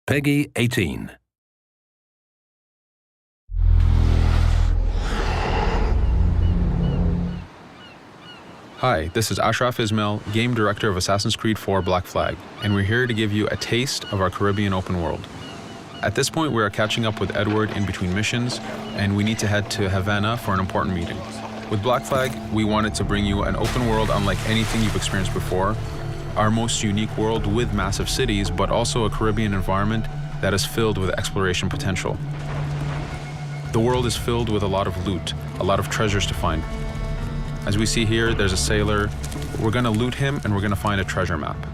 Peggy 18. Hi, this is Ashraf Ismail, Game Director of Assassin's Creed 4 Black Flag, and we're here to give you a taste of our Caribbean open world. At this point, we are catching up with Edward in between missions, and we need to head to Havana for an important meeting. With Black Flag, we wanted to bring you an open world unlike anything you've experienced before, our most unique world with massive cities, but also a Caribbean environment that is filled with exploration potential. The world is filled with a lot of loot, a lot of treasures to find. As we see here, there's a sailor. We're going to loot him and we're going to find a treasure map.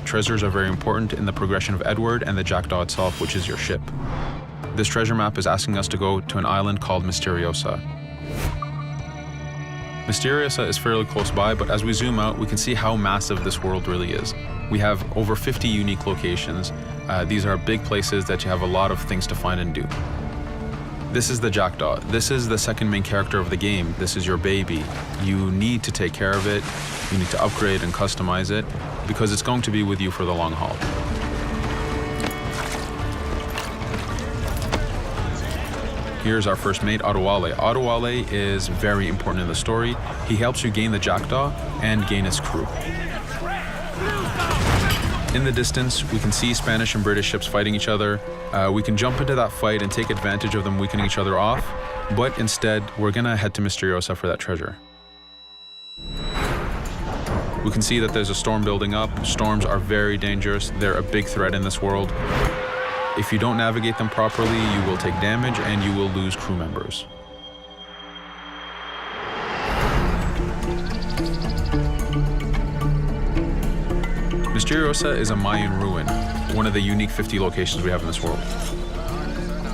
Treasures are very important in the progression of Edward and the Jackdaw itself, which is your ship. This treasure map is asking us to go to an island called Misteriosa. Misteriosa is fairly close by, but as we zoom out, we can see how massive this world really is. We have over 50 unique locations. These are big places that you have a lot of things to find and do. This is the Jackdaw. This is the second main character of the game. This is your baby. You need to take care of it. You need to upgrade and customize it because it's going to be with you for the long haul. Here's our first mate, Autoria. Autoria is very important in the story. He helps you gain the Jackdaw and gain its crew. In the distance, we can see Spanish and British ships fighting each other. We can jump into that fight and take advantage of them weakening each other off, but instead, we're gonna head to Misteriosa for that treasure. We can see that there's a storm building up. Storms are very dangerous. They're a big threat in this world. If you don't navigate them properly, you will take damage and you will lose crew members. Misteriosa is a Mayan ruin, one of the unique 50 locations we have in this world.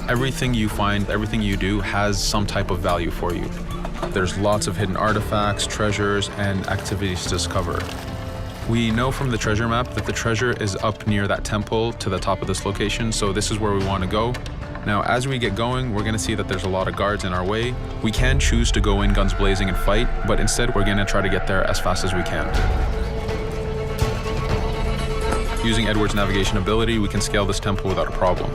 Everything you find, everything you do has some type of value for you. There's lots of hidden artifacts, treasures, and activities to discover. We know from the treasure map that the treasure is up near that temple to the top of this location, so this is where we want to go. Now, as we get going, we're going to see that there's a lot of guards in our way. We can choose to go in guns blazing and fight, but instead we're going to try to get there as fast as we can. Using Edward's navigation ability, we can scale this temple without a problem.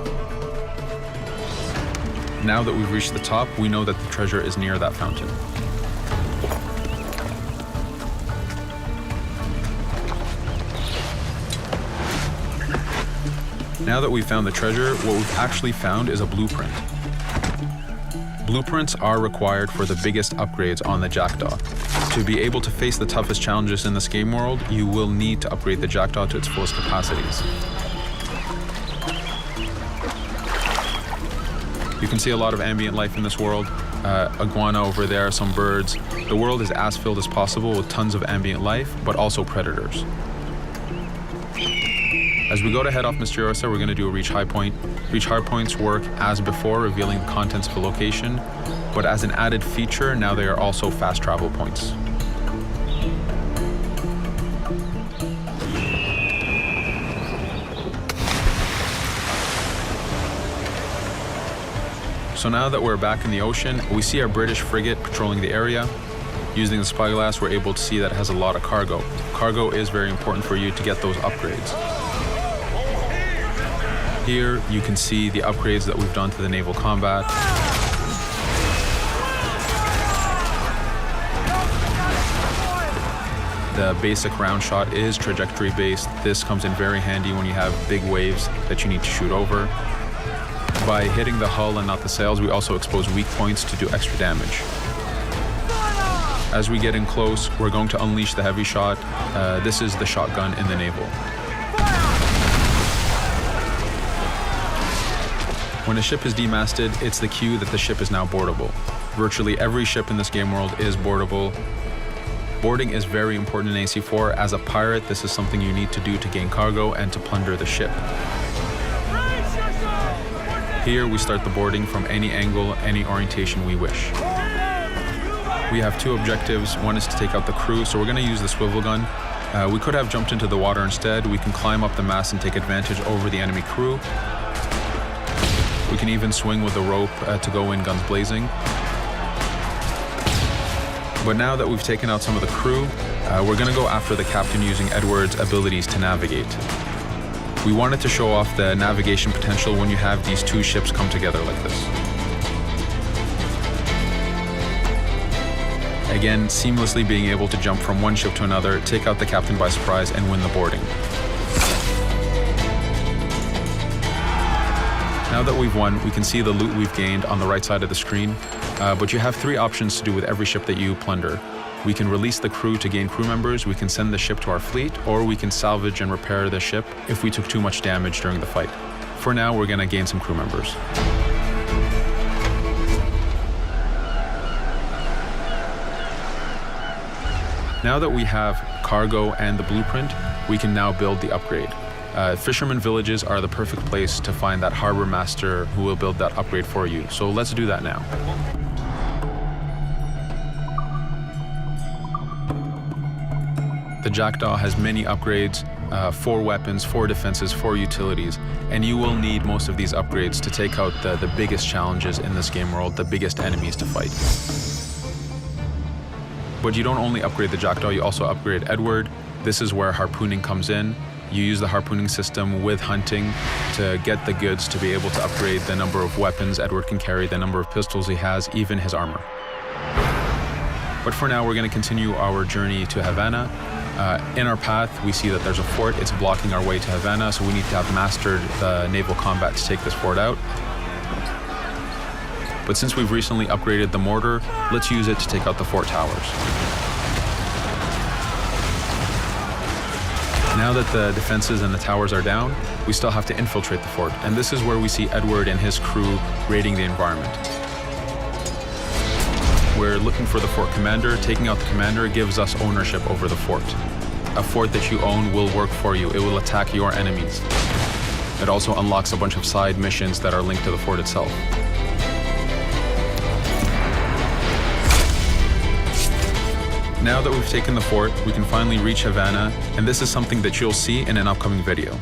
Now that we've reached the top, we know that the treasure is near that fountain. Now that we've found the treasure, what we've actually found is a blueprint. Blueprints are required for the biggest upgrades on the Jackdaw. To be able to face the toughest challenges in this game world, you will need to upgrade the Jackdaw to its fullest capacities. You can see a lot of ambient life in this world. Iguana over there, some birds. The world is as filled as possible with tons of ambient life, but also predators. As we go to head off Misteriosa, we're going to do a reach high point. Reach high points work as before, revealing the contents of a location, but as an added feature, now they are also fast travel points. So now that we're back in the ocean, we see our British frigate patrolling the area. Using the spyglass, we're able to see that it has a lot of cargo. Cargo is very important for you to get those upgrades. Here, you can see the upgrades that we've done to the naval combat. The basic round shot is trajectory based. This comes in very handy when you have big waves that you need to shoot over. By hitting the hull and not the sails, we also expose weak points to do extra damage. As we get in close, we're going to unleash the heavy shot. This is the shotgun in the naval. When a ship is demasted, it's the cue that the ship is now boardable. Virtually every ship in this game world is boardable. Boarding is very important in AC4. As a pirate, this is something you need to do to gain cargo and to plunder the ship. Here, we start the boarding from any angle, any orientation we wish. We have two objectives. One is to take out the crew, so we're going to use the swivel gun. We could have jumped into the water instead. We can climb up the mast and take advantage over the enemy crew. We can even swing with a rope to go in guns blazing. But now that we've taken out some of the crew, we're going to go after the captain using Edward's abilities to navigate. We wanted to show off the navigation potential when you have these two ships come together like this. Again, seamlessly being able to jump from one ship to another, take out the captain by surprise, and win the boarding. Now that we've won, we can see the loot we've gained on the right side of the screen, but you have three options to do with every ship that you plunder. We can release the crew to gain crew members, we can send the ship to our fleet, or we can salvage and repair the ship if we took too much damage during the fight. For now, we're going to gain some crew members. Now that we have cargo and the blueprint, we can now build the upgrade. Fisherman villages are the perfect place to find that harbor master who will build that upgrade for you. So let's do that now. The Jackdaw has many upgrades, 4 weapons, 4 defenses, 4 utilities, and you will need most of these upgrades to take out the biggest challenges in this game world, the biggest enemies to fight. But you don't only upgrade the Jackdaw, you also upgrade Edward. This is where harpooning comes in. You use the harpooning system with hunting to get the goods to be able to upgrade the number of weapons Edward can carry, the number of pistols he has, even his armor. But for now, we're going to continue our journey to Havana. In our path, we see that there's a fort. It's blocking our way to Havana, so we need to have mastered the naval combat to take this fort out. But since we've recently upgraded the mortar, let's use it to take out the fort towers. Now that the defenses and the towers are down, we still have to infiltrate the fort, and this is where we see Edward and his crew raiding the environment. We're looking for the fort commander. Taking out the commander gives us ownership over the fort. A fort that you own will work for you. It will attack your enemies. It also unlocks a bunch of side missions that are linked to the fort itself. Now that we've taken the fort, we can finally reach Havana, and this is something that you'll see in an upcoming video.